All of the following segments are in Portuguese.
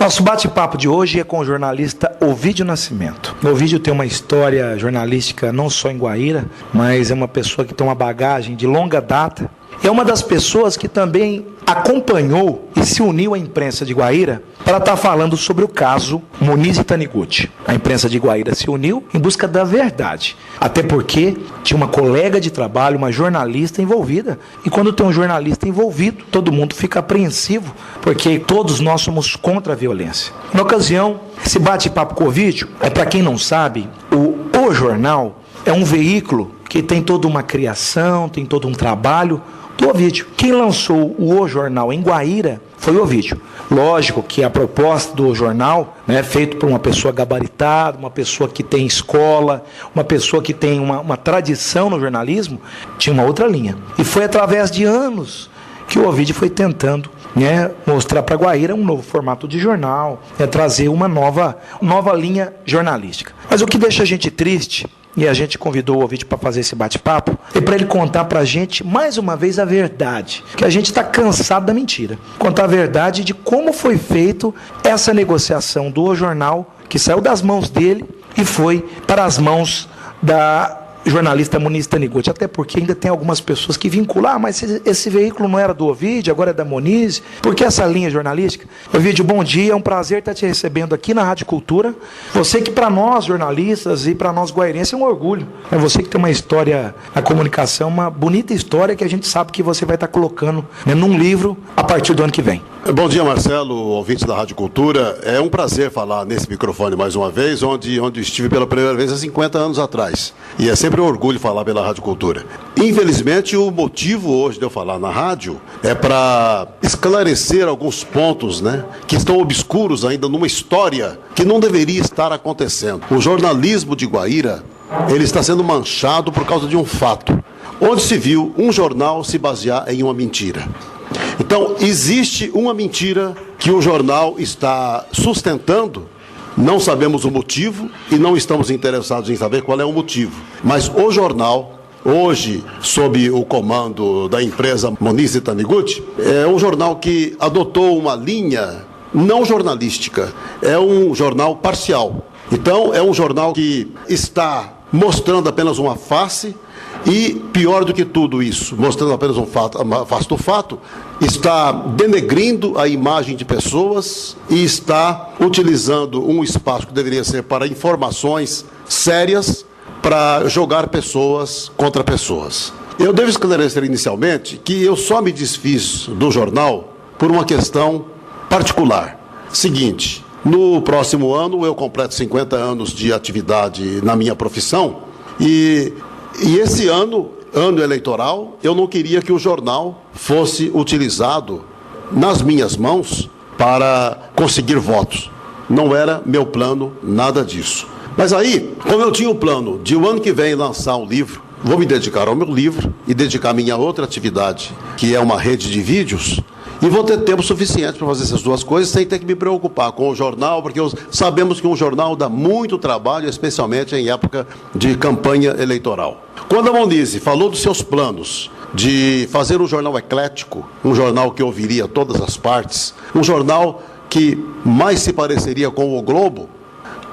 Nosso bate-papo de hoje é com o jornalista Ovidio Nascimento. O Ovidio tem uma história jornalística não só em Guaíra, mas é uma pessoa que tem uma bagagem de longa data. É uma das pessoas que também acompanhou e se uniu à imprensa de Guaíra para estar falando sobre o caso Muniz e Taniguchi. A imprensa de Guaíra se uniu em busca da verdade, até porque tinha uma colega de trabalho, uma jornalista envolvida, e quando tem um jornalista envolvido, todo mundo fica apreensivo, porque todos nós somos contra a violência. Na ocasião, esse bate-papo com o Ovidio é, para quem não sabe, o Jornal é um veículo que tem toda uma criação, tem todo um trabalho do Ovidio. Quem lançou o Jornal em Guaíra foi o Ovidio. Lógico que a proposta do jornal, né, feito por uma pessoa gabaritada, uma pessoa que tem escola, uma pessoa que tem uma tradição no jornalismo, tinha uma outra linha. E foi através de anos que o Ovidio foi tentando, né, mostrar para Guaíra um novo formato de jornal, trazer uma nova linha jornalística. Mas o que deixa a gente triste, e a gente convidou o Ovidio para fazer esse bate-papo, é para ele contar para a gente, mais uma vez, a verdade. Que a gente está cansado da mentira. Contar a verdade de como foi feito essa negociação do jornal, que saiu das mãos dele e foi para as mãos da jornalista Muniz Taniguchi, até porque ainda tem algumas pessoas que vinculam, mas esse veículo não era do Ovidio, agora é da Muniz, por que essa linha jornalística? Ovidio, bom dia, é um prazer estar te recebendo aqui na Rádio Cultura, você que para nós jornalistas e para nós guairenses é um orgulho, é você que tem uma história na comunicação, uma bonita história que a gente sabe que você vai estar colocando, né, num livro a partir do ano que vem. Bom dia, Marcelo, ouvinte da Rádio Cultura. É um prazer falar nesse microfone mais uma vez, onde estive pela primeira vez há 50 anos atrás. E é sempre um orgulho falar pela Rádio Cultura. Infelizmente, o motivo hoje de eu falar na rádio é para esclarecer alguns pontos, né, que estão obscuros ainda numa história que não deveria estar acontecendo. O jornalismo de Guaíra, ele está sendo manchado por causa de um fato, onde se viu um jornal se basear em uma mentira. Então, existe uma mentira que o jornal está sustentando, não sabemos o motivo e não estamos interessados em saber qual é o motivo. Mas o jornal, hoje, sob o comando da empresa Muniz e Taniguchi, é um jornal que adotou uma linha não jornalística, é um jornal parcial. Então, é um jornal que está mostrando apenas uma face. E, pior do que tudo isso, mostrando apenas uma face do fato, está denegrindo a imagem de pessoas e está utilizando um espaço que deveria ser para informações sérias para jogar pessoas contra pessoas. Eu devo esclarecer inicialmente que eu só me desfiz do jornal por uma questão particular. Seguinte, no próximo ano eu completo 50 anos de atividade na minha profissão e esse ano eleitoral, eu não queria que o jornal fosse utilizado nas minhas mãos para conseguir votos. Não era meu plano, nada disso. Mas aí, como eu tinha o plano de o ano que vem lançar um livro, vou me dedicar ao meu livro e dedicar a minha outra atividade, que é uma rede de vídeos, e vou ter tempo suficiente para fazer essas duas coisas sem ter que me preocupar com o jornal, porque sabemos que um jornal dá muito trabalho, especialmente em época de campanha eleitoral. Quando a Muniz falou dos seus planos de fazer um jornal eclético, um jornal que ouviria todas as partes, um jornal que mais se pareceria com o Globo,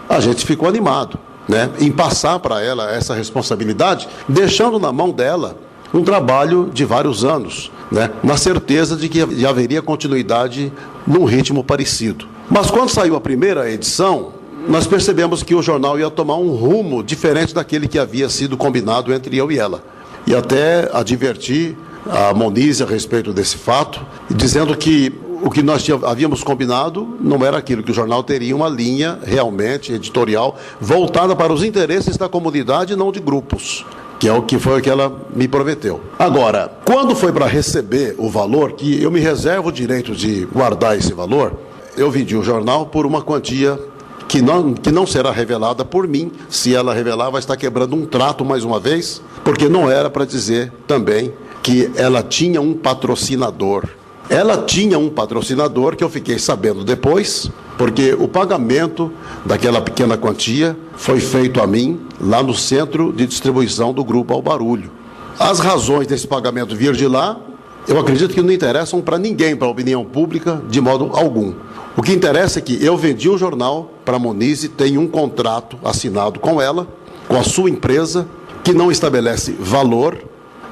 a gente ficou animado, né, em passar para ela essa responsabilidade, deixando na mão dela um trabalho de vários anos, né, na certeza de que haveria continuidade num ritmo parecido. Mas quando saiu a primeira edição, nós percebemos que o jornal ia tomar um rumo diferente daquele que havia sido combinado entre eu e ela. E até adverti a Muniz a respeito desse fato, dizendo que o que nós havíamos combinado não era aquilo, que o jornal teria uma linha realmente editorial voltada para os interesses da comunidade e não de grupos, que é o que foi o que ela me prometeu. Agora, quando foi para receber o valor, que eu me reservo o direito de guardar esse valor, eu vendi o jornal por uma quantia que não será revelada por mim. Se ela revelar, vai estar quebrando um trato mais uma vez, porque não era para dizer também que ela tinha um patrocinador. Ela tinha um patrocinador que eu fiquei sabendo depois, porque o pagamento daquela pequena quantia foi feito a mim lá no centro de distribuição do Grupo Ao Barulho. As razões desse pagamento vir de lá, eu acredito que não interessam para ninguém, para a opinião pública, de modo algum. O que interessa é que eu vendi o jornal para a Monize, tem um contrato assinado com ela, com a sua empresa, que não estabelece valor,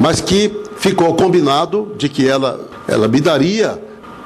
mas que ficou combinado de que ela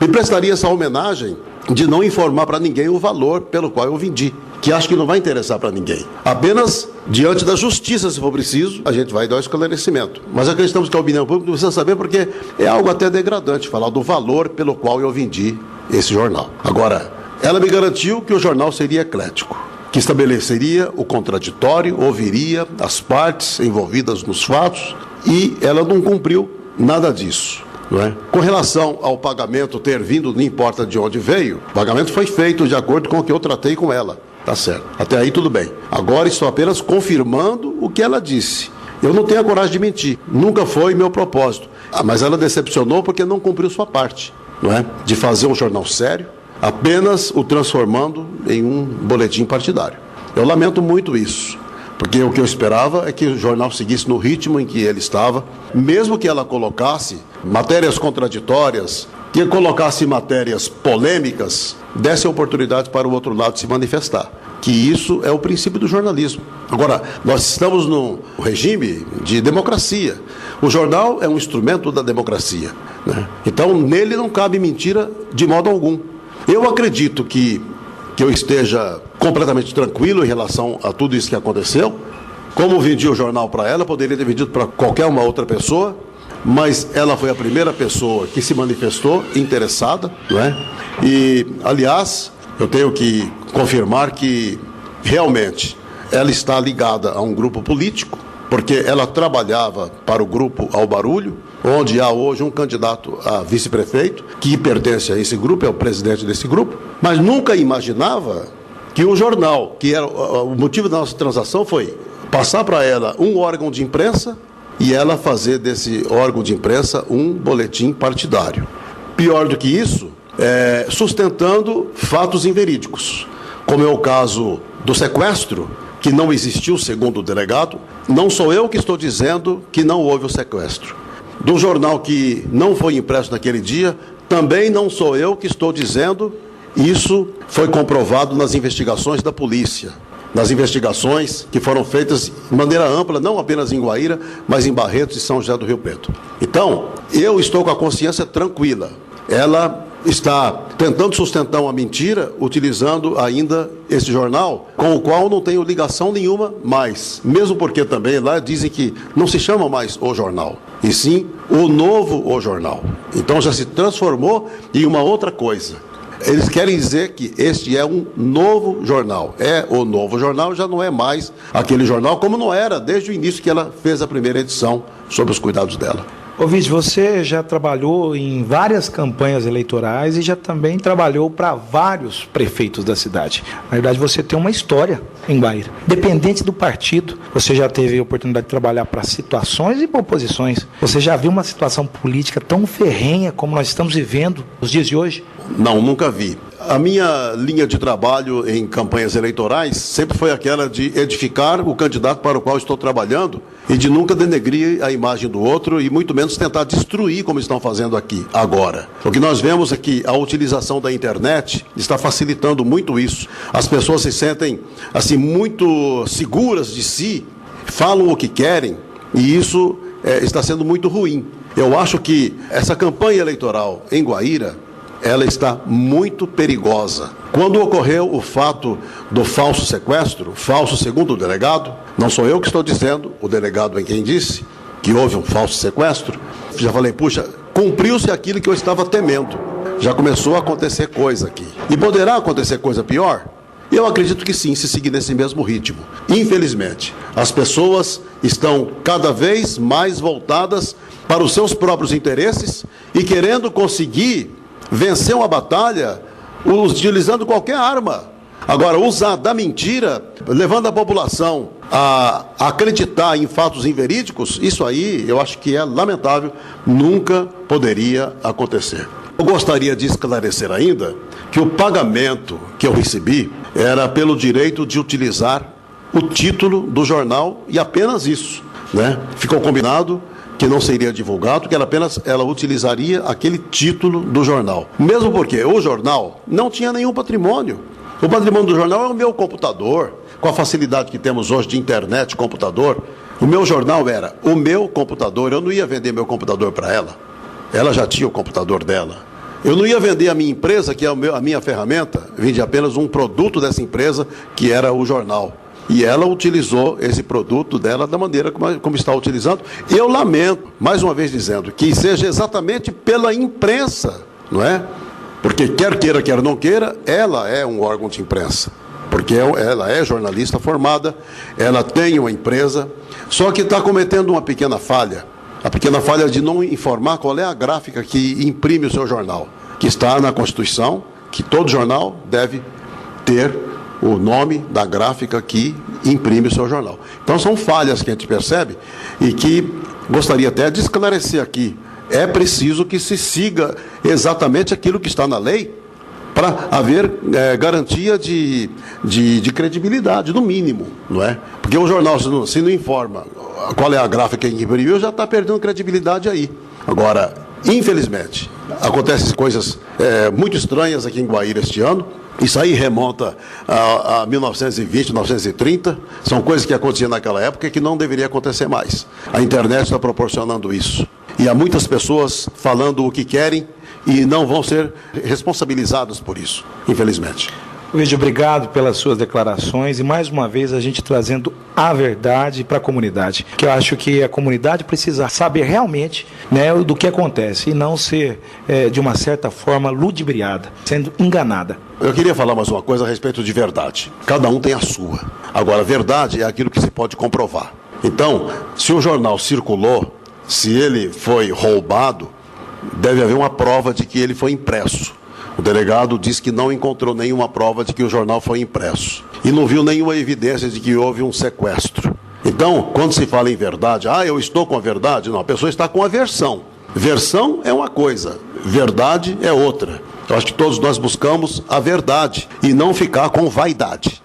me prestaria essa homenagem de não informar para ninguém o valor pelo qual eu vendi, que acho que não vai interessar para ninguém. Apenas diante da justiça, se for preciso, a gente vai dar o esclarecimento. Mas acreditamos que a opinião pública precisa saber, porque é algo até degradante falar do valor pelo qual eu vendi esse jornal. Agora, ela me garantiu que o jornal seria eclético, que estabeleceria o contraditório, ouviria as partes envolvidas nos fatos, e ela não cumpriu nada disso. Não é? Com relação ao pagamento ter vindo, não importa de onde veio, o pagamento foi feito de acordo com o que eu tratei com ela. Tá certo. Até aí tudo bem. Agora estou apenas confirmando o que ela disse. Eu não tenho a coragem de mentir. Nunca foi meu propósito. Mas ela decepcionou porque não cumpriu sua parte, não é? De fazer um jornal sério, apenas o transformando em um boletim partidário. Eu lamento muito isso. Porque o que eu esperava é que o jornal seguisse no ritmo em que ele estava, mesmo que ela colocasse matérias contraditórias, que colocasse matérias polêmicas, desse oportunidade para o outro lado se manifestar. Que isso é o princípio do jornalismo. Agora, nós estamos num regime de democracia. O jornal é um instrumento da democracia, né? Então, nele não cabe mentira de modo algum. Eu acredito que eu esteja completamente tranquilo em relação a tudo isso que aconteceu. Como vendi o jornal para ela, poderia ter vendido para qualquer uma outra pessoa, mas ela foi a primeira pessoa que se manifestou interessada, não é? E, aliás, eu tenho que confirmar que realmente ela está ligada a um grupo político, porque ela trabalhava para o grupo Ao Barulho, onde há hoje um candidato a vice-prefeito, que pertence a esse grupo, é o presidente desse grupo, mas nunca imaginava que o jornal, que era o motivo da nossa transação, foi passar para ela um órgão de imprensa e ela fazer desse órgão de imprensa um boletim partidário. Pior do que isso, sustentando fatos inverídicos, como é o caso do sequestro, que não existiu, segundo o delegado. Não sou eu que estou dizendo que não houve o sequestro. Do jornal que não foi impresso naquele dia, também não sou eu que estou dizendo. Isso foi comprovado nas investigações da polícia, nas investigações que foram feitas de maneira ampla, não apenas em Guaíra, mas em Barretos e São José do Rio Preto. Então, eu estou com a consciência tranquila. Ela está tentando sustentar uma mentira, utilizando ainda esse jornal, com o qual não tenho ligação nenhuma mais. Mesmo porque também lá dizem que não se chama mais O Jornal, e sim o Novo O Jornal. Então já se transformou em uma outra coisa. Eles querem dizer que este é um novo jornal. É o novo jornal, já não é mais aquele jornal como não era desde o início que ela fez a primeira edição sobre os cuidados dela. Ovídio, você já trabalhou em várias campanhas eleitorais e já também trabalhou para vários prefeitos da cidade. Na verdade, você tem uma história em Guaíra. Dependente do partido, você já teve a oportunidade de trabalhar para situações e para oposições. Você já viu uma situação política tão ferrenha como nós estamos vivendo nos dias de hoje? Não, nunca vi. A minha linha de trabalho em campanhas eleitorais sempre foi aquela de edificar o candidato para o qual estou trabalhando e de nunca denegrir a imagem do outro e muito menos tentar destruir como estão fazendo aqui, agora. O que nós vemos é que a utilização da internet está facilitando muito isso. As pessoas se sentem assim muito seguras de si, falam o que querem e isso está sendo muito ruim. Eu acho que essa campanha eleitoral em Guaíra, ela está muito perigosa. Quando ocorreu o fato do falso sequestro, falso segundo o delegado, não sou eu que estou dizendo, o delegado é quem disse que houve um falso sequestro, já falei, puxa, cumpriu-se aquilo que eu estava temendo. Já começou a acontecer coisa aqui. E poderá acontecer coisa pior? Eu acredito que sim, se seguir nesse mesmo ritmo. Infelizmente, as pessoas estão cada vez mais voltadas para os seus próprios interesses e querendo conseguir vencer uma batalha utilizando qualquer arma. Agora, usar da mentira, levando a população a acreditar em fatos inverídicos, isso aí eu acho que é lamentável, nunca poderia acontecer. Eu gostaria de esclarecer ainda que o pagamento que eu recebi era pelo direito de utilizar o título do jornal e apenas isso, né? Ficou combinado que não seria divulgado, que ela utilizaria aquele título do jornal. Mesmo porque o jornal não tinha nenhum patrimônio. O patrimônio do jornal é o meu computador, com a facilidade que temos hoje de internet, computador. O meu jornal era o meu computador, eu não ia vender meu computador para ela. Ela já tinha o computador dela. Eu não ia vender a minha empresa, que é a minha ferramenta, vendi apenas um produto dessa empresa, que era o jornal. E ela utilizou esse produto dela da maneira como está utilizando. Eu lamento, mais uma vez dizendo, que seja exatamente pela imprensa, não é? Porque quer queira, quer não queira, ela é um órgão de imprensa. Porque ela é jornalista formada, ela tem uma empresa, só que está cometendo uma pequena falha. A pequena falha de não informar qual é a gráfica que imprime o seu jornal, que está na Constituição, que todo jornal deve ter o nome da gráfica que imprime o seu jornal. Então são falhas que a gente percebe e que gostaria até de esclarecer aqui. É preciso que se siga exatamente aquilo que está na lei para haver garantia de credibilidade, no mínimo, não é? Porque o jornal, se não informa qual é a gráfica que imprimiu, já está perdendo credibilidade aí. Agora, infelizmente, acontecem coisas muito estranhas aqui em Guaíra este ano. Isso aí remonta a 1920, 1930. São coisas que aconteciam naquela época e que não deveria acontecer mais. A internet está proporcionando isso. E há muitas pessoas falando o que querem e não vão ser responsabilizadas por isso, infelizmente. Ovidio, obrigado pelas suas declarações e mais uma vez a gente trazendo a verdade para a comunidade, que eu acho que a comunidade precisa saber realmente, né, do que acontece e não ser, de uma certa forma, ludibriada, sendo enganada. Eu queria falar mais uma coisa a respeito de verdade. Cada um tem a sua. Agora, verdade é aquilo que se pode comprovar. Então, se o jornal circulou, se ele foi roubado, deve haver uma prova de que ele foi impresso. O delegado diz que não encontrou nenhuma prova de que o jornal foi impresso. E não viu nenhuma evidência de que houve um sequestro. Então, quando se fala em verdade, eu estou com a verdade, não, a pessoa está com a versão. Versão é uma coisa, verdade é outra. Eu acho que todos nós buscamos a verdade e não ficar com vaidade.